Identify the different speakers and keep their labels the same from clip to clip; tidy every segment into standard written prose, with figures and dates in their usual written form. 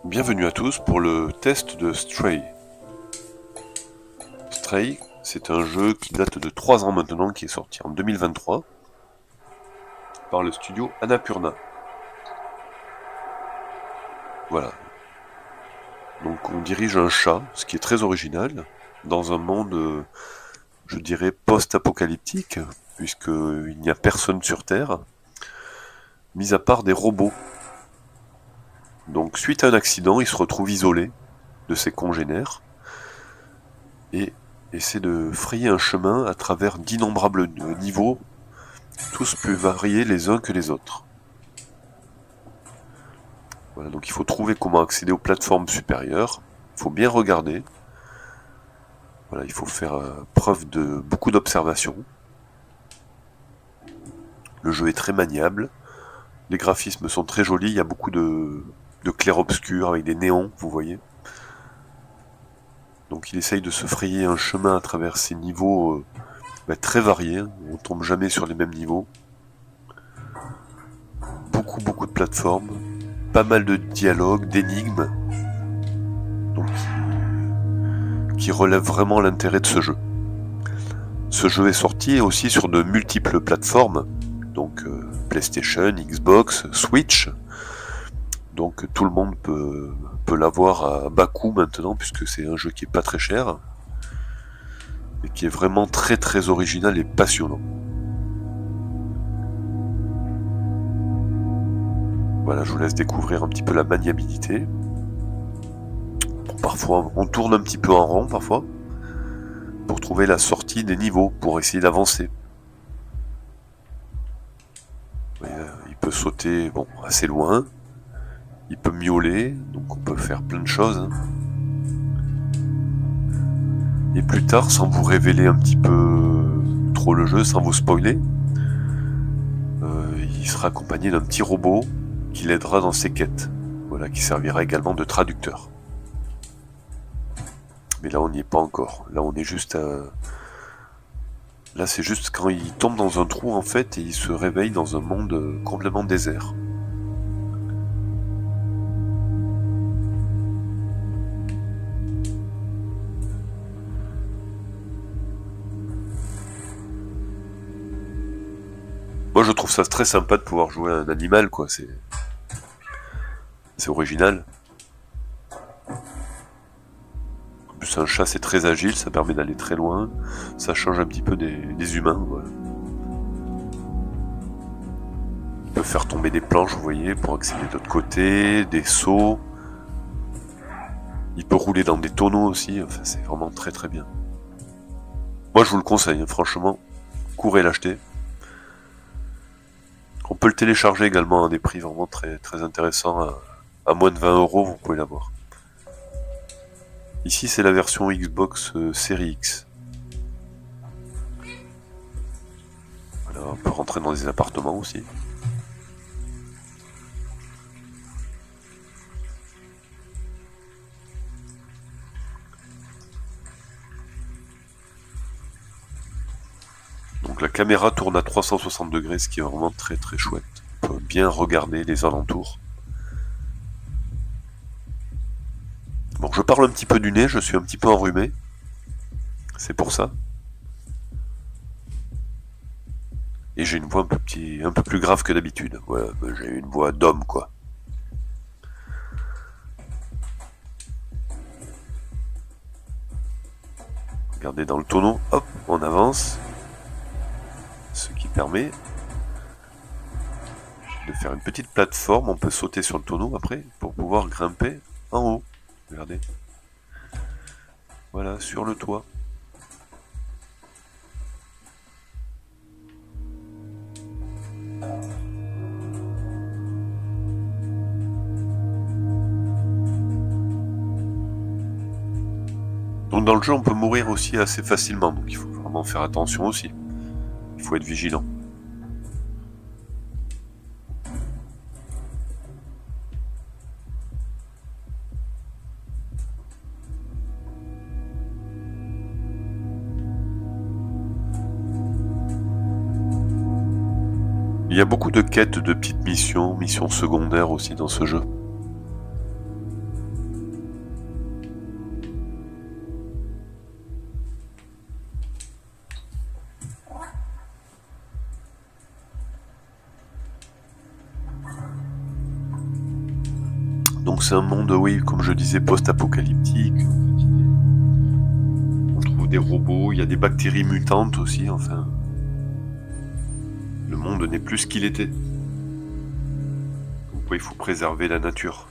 Speaker 1: Bienvenue à tous pour le test de Stray. Stray, c'est un jeu qui date de 3 ans maintenant, qui est sorti en 2023 par le studio Annapurna. Voilà. Donc on dirige un chat, ce qui est très original, dans un monde, je dirais, post-apocalyptique, puisqu'il n'y a personne sur Terre, mis à part des robots. Donc suite à un accident, il se retrouve isolé de ses congénères, et essaie de frayer un chemin à travers d'innombrables niveaux, tous plus variés les uns que les autres. Voilà, donc il faut trouver comment accéder aux plateformes supérieures, il faut bien regarder, voilà, il faut faire preuve de beaucoup d'observation. Le jeu est très maniable, les graphismes sont très jolis, il y a beaucoup de clair-obscur avec des néons, vous voyez. Donc il essaye de se frayer un chemin à travers ces niveaux très variés, on tombe jamais sur les mêmes niveaux. Beaucoup de plateformes, pas mal de dialogues, d'énigmes, donc qui relèvent vraiment l'intérêt de ce jeu. Ce jeu est sorti aussi sur de multiples plateformes, donc PlayStation, Xbox, Switch, donc tout le monde peut l'avoir à bas coût maintenant, puisque c'est un jeu qui est pas très cher, et qui est vraiment très original et passionnant. Voilà, je vous laisse découvrir un petit peu la maniabilité. Bon, parfois, on tourne un petit peu en rond, parfois, pour trouver la sortie des niveaux, pour essayer d'avancer. Il peut sauter assez loin, il peut miauler, donc on peut faire plein de choses. Et plus tard, sans vous révéler un petit peu trop le jeu, sans vous spoiler, il sera accompagné d'un petit robot qui l'aidera dans ses quêtes, voilà, qui servira également de traducteur. Mais là on n'y est pas encore, là on est juste à... Là c'est juste quand il tombe dans un trou en fait et il se réveille dans un monde complètement désert. Moi je trouve ça très sympa de pouvoir jouer à un animal, quoi, c'est original. En plus un chat c'est très agile, ça permet d'aller très loin, ça change un petit peu des humains, voilà. Il peut faire tomber des planches, vous voyez, pour accéder de l'autre côté, des sauts. Il peut rouler dans des tonneaux aussi, enfin c'est vraiment très bien. Moi je vous le conseille, franchement, courez l'acheter. On peut le télécharger également à des prix vraiment très intéressants, à moins de 20 €, vous pouvez l'avoir. Ici c'est la version Xbox Series X. Voilà, on peut rentrer dans des appartements aussi. Donc la caméra tourne à 360 degrés, ce qui est vraiment très chouette. On peut bien regarder les alentours. Bon, je parle un petit peu du nez, je suis un petit peu enrhumé. C'est pour ça. Et j'ai une voix un peu plus grave que d'habitude. Ouais, j'ai une voix d'homme, quoi. Regardez dans le tonneau, hop, on avance. Ce qui permet de faire une petite plateforme, on peut sauter sur le tonneau après, pour pouvoir grimper en haut. Regardez. Voilà, sur le toit. Donc dans le jeu, on peut mourir aussi assez facilement, donc il faut vraiment faire attention aussi. Il faut être vigilant. Il y a beaucoup de quêtes, de petites missions, missions secondaires aussi dans ce jeu. Donc c'est un monde, oui, comme je disais, post-apocalyptique. On trouve des robots, il y a des bactéries mutantes aussi, enfin. Le monde n'est plus ce qu'il était. Donc il faut préserver la nature.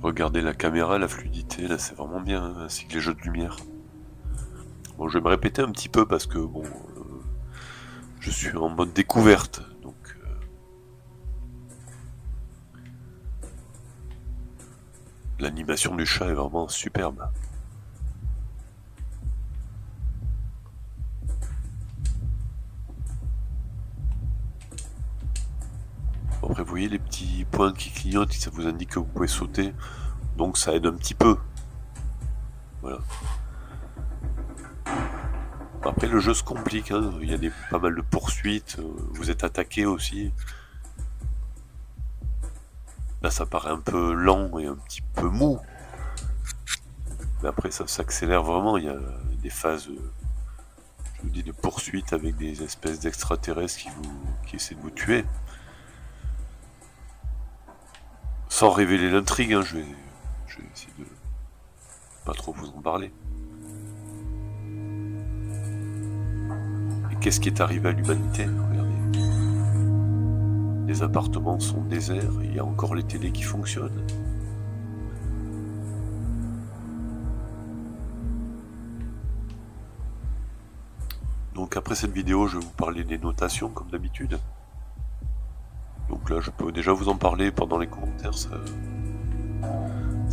Speaker 1: Regardez la caméra, la fluidité, là c'est vraiment bien, hein, ainsi que les jeux de lumière. Bon, je vais me répéter un petit peu parce que bon, je suis en mode découverte, donc l'animation du chat est vraiment superbe. Après, vous voyez les petits points qui clignotent, ça vous indique que vous pouvez sauter, donc ça aide un petit peu. Voilà. Après, le jeu se complique, hein. Il y a pas mal de poursuites, vous êtes attaqué aussi. Là, ça paraît un peu lent et un petit peu mou. Mais après, ça s'accélère vraiment. Il y a des phases, je vous dis, de poursuite avec des espèces d'extraterrestres qui essaient de vous tuer. Sans révéler l'intrigue, hein, je vais essayer de pas trop vous en parler. Et qu'est-ce qui est arrivé à l'humanité? Regardez. Les appartements sont déserts, il y a encore les télés qui fonctionnent. Donc après cette vidéo, je vais vous parler des notations comme d'habitude. Donc là, je peux déjà vous en parler pendant les commentaires, ça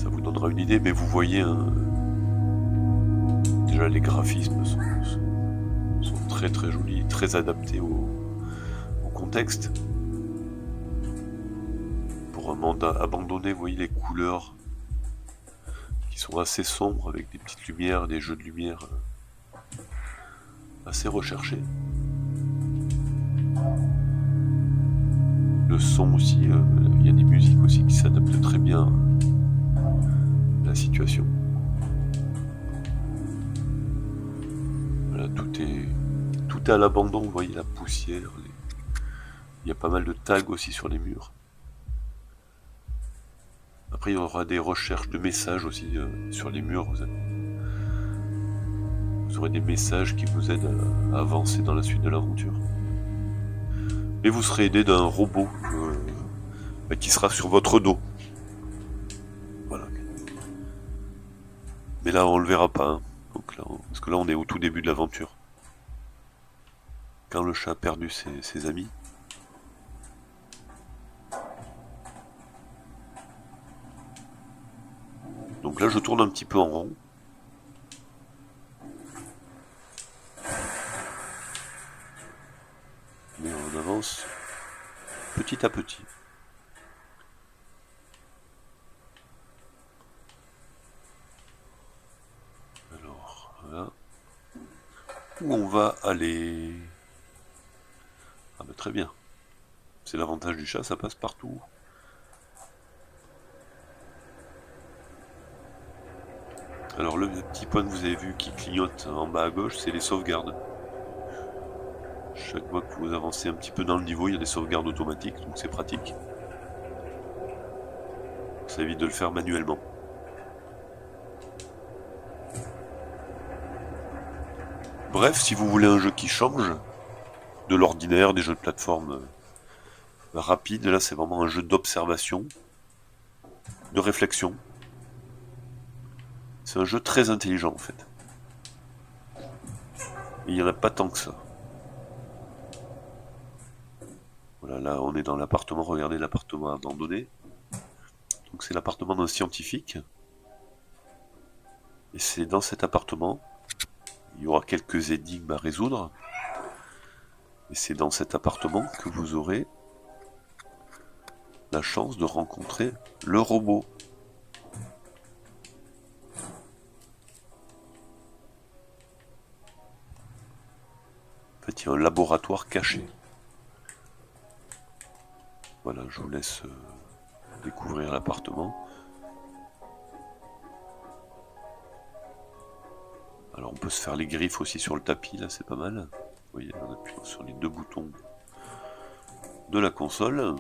Speaker 1: vous donnera une idée, mais vous voyez, hein, déjà les graphismes sont très très jolis, très adaptés au contexte. Pour un monde abandonné, vous voyez les couleurs qui sont assez sombres avec des petites lumières, des jeux de lumière assez recherchés. Le son aussi, il y a des musiques aussi qui s'adaptent très bien à la situation. Voilà, tout est à l'abandon, vous voyez la poussière, il y a pas mal de tags aussi sur les murs. Après il y aura des recherches de messages aussi sur les murs, vous aurez des messages qui vous aident à avancer dans la suite de l'aventure. Et vous serez aidé d'un robot qui sera sur votre dos. Voilà. Mais là on le verra pas, hein. Donc là, parce que là on est au tout début de l'aventure. Quand le chat a perdu ses amis. Donc là je tourne un petit peu en rond. Mais on avance petit à petit. Alors, voilà. Où on va aller? Ah bah très bien. C'est l'avantage du chat, ça passe partout. Alors le petit point que vous avez vu qui clignote en bas à gauche, c'est les sauvegardes. Chaque fois que vous avancez un petit peu dans le niveau, il y a des sauvegardes automatiques, donc c'est pratique. Ça évite de le faire manuellement. Bref, si vous voulez un jeu qui change de l'ordinaire, des jeux de plateforme rapide. Là, c'est vraiment un jeu d'observation, de réflexion. C'est un jeu très intelligent, en fait. Et il n'y en a pas tant que ça. Voilà, là, on est dans l'appartement. Regardez l'appartement abandonné. Donc, c'est l'appartement d'un scientifique. Et c'est dans cet appartement, il y aura quelques énigmes à résoudre. Et c'est dans cet appartement que vous aurez la chance de rencontrer le robot. En fait, il y a un laboratoire caché. Voilà, je vous laisse découvrir l'appartement. Alors on peut se faire les griffes aussi sur le tapis, là c'est pas mal. Vous voyez, en appuyant sur les deux boutons de la console.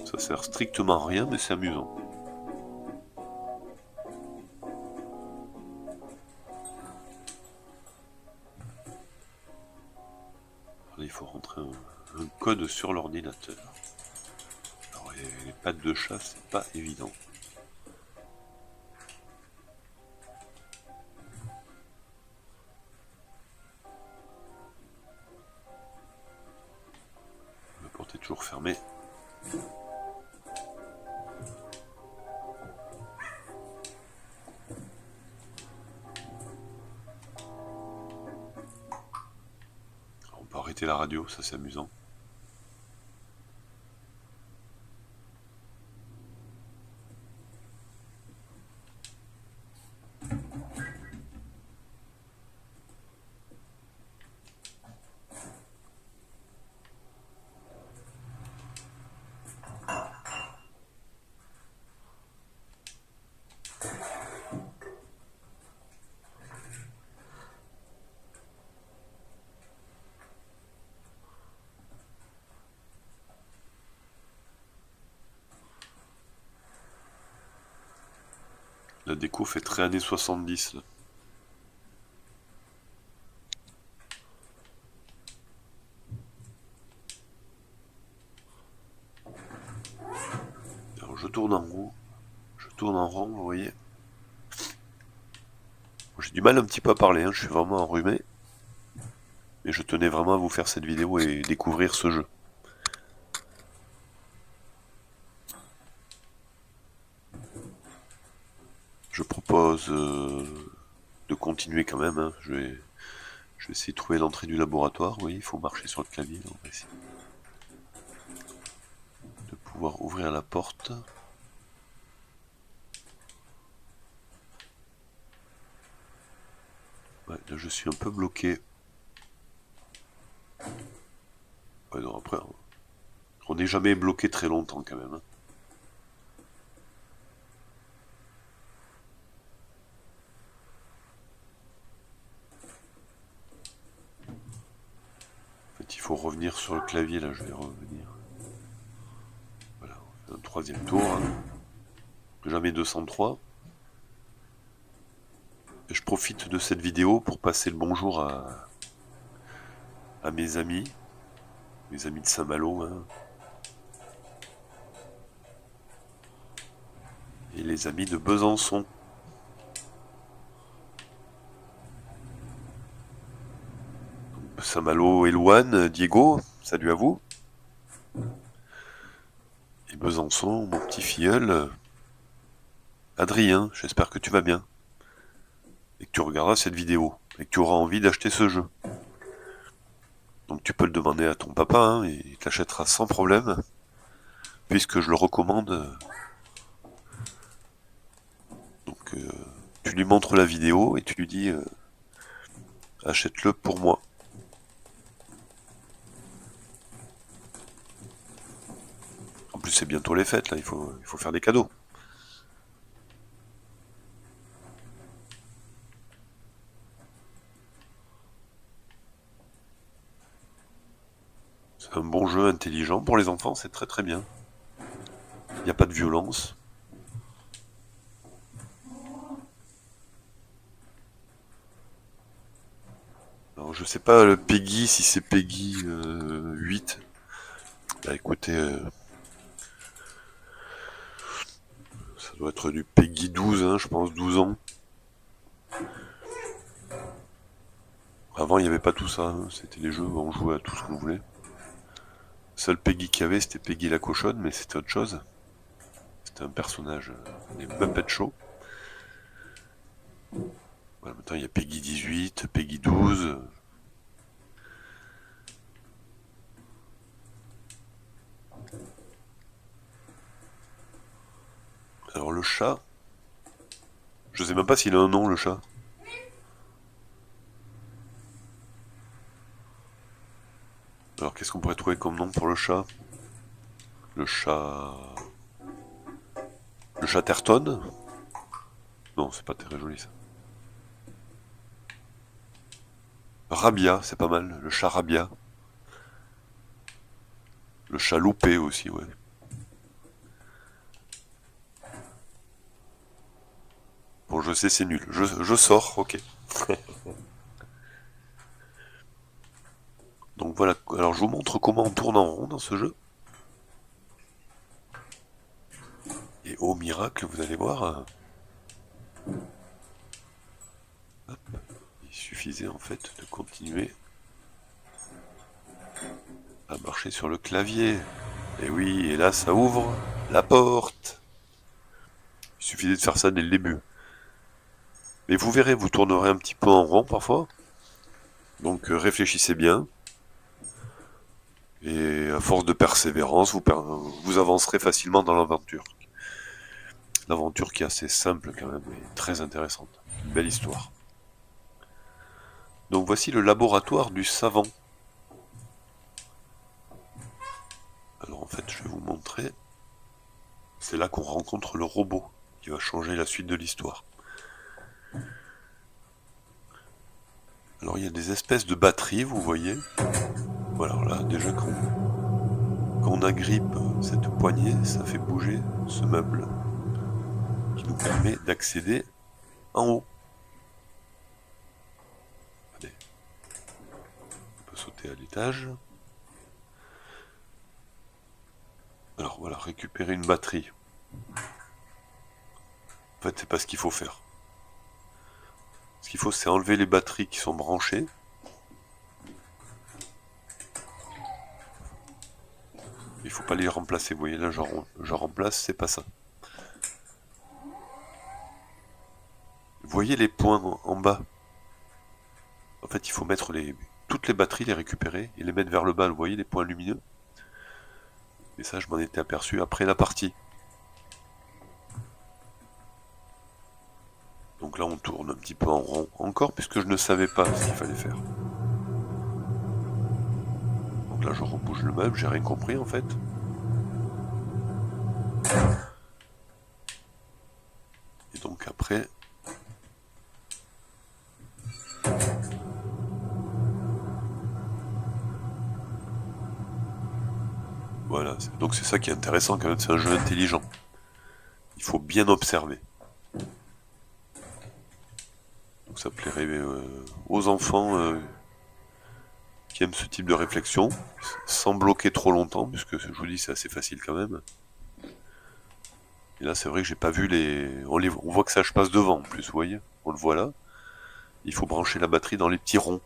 Speaker 1: Ça sert strictement à rien, mais c'est amusant. Là, il faut rentrer un code sur l'ordinateur. Alors les pattes de chat, c'est pas évident. La porte est toujours fermée. Alors, on peut arrêter la radio, ça c'est amusant. La déco fait très années 70 là. Alors je tourne en rond. Je tourne en rond, vous voyez. J'ai du mal un petit peu à parler, hein, je suis vraiment enrhumé. Mais je tenais vraiment à vous faire cette vidéo et découvrir ce jeu. Je propose de continuer quand même. Hein. Je vais essayer de trouver l'entrée du laboratoire. Oui, il faut marcher sur le clavier. On va essayer de pouvoir ouvrir la porte. Ouais, là je suis un peu bloqué. Ouais, non, après, on n'est jamais bloqué très longtemps quand même. Hein. En fait, il faut revenir sur le clavier. Là, je vais revenir. Voilà, on fait un troisième tour. Hein. Jamais 203. Et je profite de cette vidéo pour passer le bonjour à mes amis de Saint-Malo. Hein. Et les amis de Besançon. Saint-Malo, Elouane, Diego, salut à vous. Et Besançon, mon petit filleul, Adrien, j'espère que tu vas bien. Et que tu regarderas cette vidéo. Et que tu auras envie d'acheter ce jeu. Donc tu peux le demander à ton papa, hein, et il t'achètera sans problème. Puisque je le recommande. Donc tu lui montres la vidéo et tu lui dis achète-le pour moi. En plus c'est bientôt les fêtes, là, il faut faire des cadeaux. C'est un bon jeu intelligent. Pour les enfants, c'est très très bien. Il n'y a pas de violence. Alors, je sais pas le Peggy, si c'est Peggy 8. Bah écoutez, ça doit être du Peggy 12, hein, je pense, 12 ans. Avant, il n'y avait pas tout ça, hein. C'était les jeux où on jouait à tout ce qu'on voulait. Le seul Peggy qu'il y avait, c'était Peggy la cochonne, mais c'était autre chose. C'était un personnage des Muppet Show. Voilà, maintenant, il y a Peggy 18, Peggy 12. Alors le chat, je sais même pas s'il a un nom, le chat. Alors qu'est-ce qu'on pourrait trouver comme nom pour le chat? Le chat... Le Chatterton? Non, c'est pas très joli ça. Rabia, c'est pas mal, le chat Rabia. Le chat loupé aussi, ouais. Bon, je sais, c'est nul. Je sors, ok. Donc voilà, alors je vous montre comment on tourne en rond dans ce jeu. Et au miracle, vous allez voir... Hop, il suffisait en fait de continuer à marcher sur le clavier. Et oui, et là ça ouvre la porte. Il suffisait de faire ça dès le début. Mais vous verrez, vous tournerez un petit peu en rond parfois. Donc réfléchissez bien. Et à force de persévérance, vous avancerez facilement dans l'aventure. L'aventure qui est assez simple quand même, et très intéressante. Une belle histoire. Donc voici le laboratoire du savant. Alors en fait, je vais vous montrer. C'est là qu'on rencontre le robot, qui va changer la suite de l'histoire. Alors il y a des espèces de batteries, vous voyez. Voilà, là, déjà quand on agrippe cette poignée, ça fait bouger ce meuble, qui nous permet d'accéder en haut. Allez. On peut sauter à l'étage. Alors voilà, récupérer une batterie. En fait, c'est pas ce qu'il faut faire. Ce qu'il faut, c'est enlever les batteries qui sont branchées. Il faut pas les remplacer. Vous voyez, là, je remplace, c'est pas ça. Vous voyez les points en bas? En fait, il faut mettre toutes les batteries, les récupérer et les mettre vers le bas. Vous voyez les points lumineux? Et ça, je m'en étais aperçu après la partie. Donc là, on tourne un petit peu en rond encore, puisque je ne savais pas ce qu'il fallait faire. Donc là, je rebouge le meuble, j'ai rien compris en fait. Et donc après... Voilà, donc c'est ça qui est intéressant quand même, c'est un jeu intelligent. Il faut bien observer. Donc ça plairait aux enfants qui aiment ce type de réflexion, sans bloquer trop longtemps, puisque je vous dis c'est assez facile quand même. Et là c'est vrai que j'ai pas vu on voit que ça je passe devant en plus, vous voyez, on le voit là. Il faut brancher la batterie dans les petits ronds.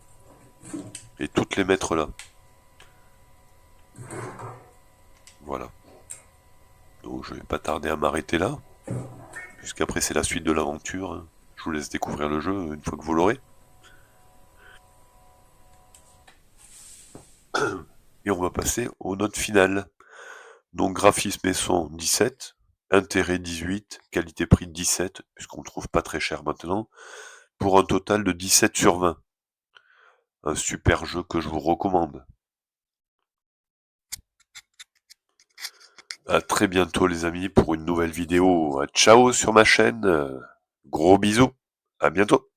Speaker 1: Et toutes les mettre là. Voilà. Donc je vais pas tarder à m'arrêter là, puisqu'après c'est la suite de l'aventure. Je vous laisse découvrir le jeu une fois que vous l'aurez. Et on va passer aux notes finales. Donc graphisme et son 17, intérêt 18, qualité-prix 17, puisqu'on ne trouve pas très cher maintenant, pour un total de 17 sur 20. Un super jeu que je vous recommande. À très bientôt les amis pour une nouvelle vidéo. Ciao sur ma chaîne. Gros bisous. À bientôt.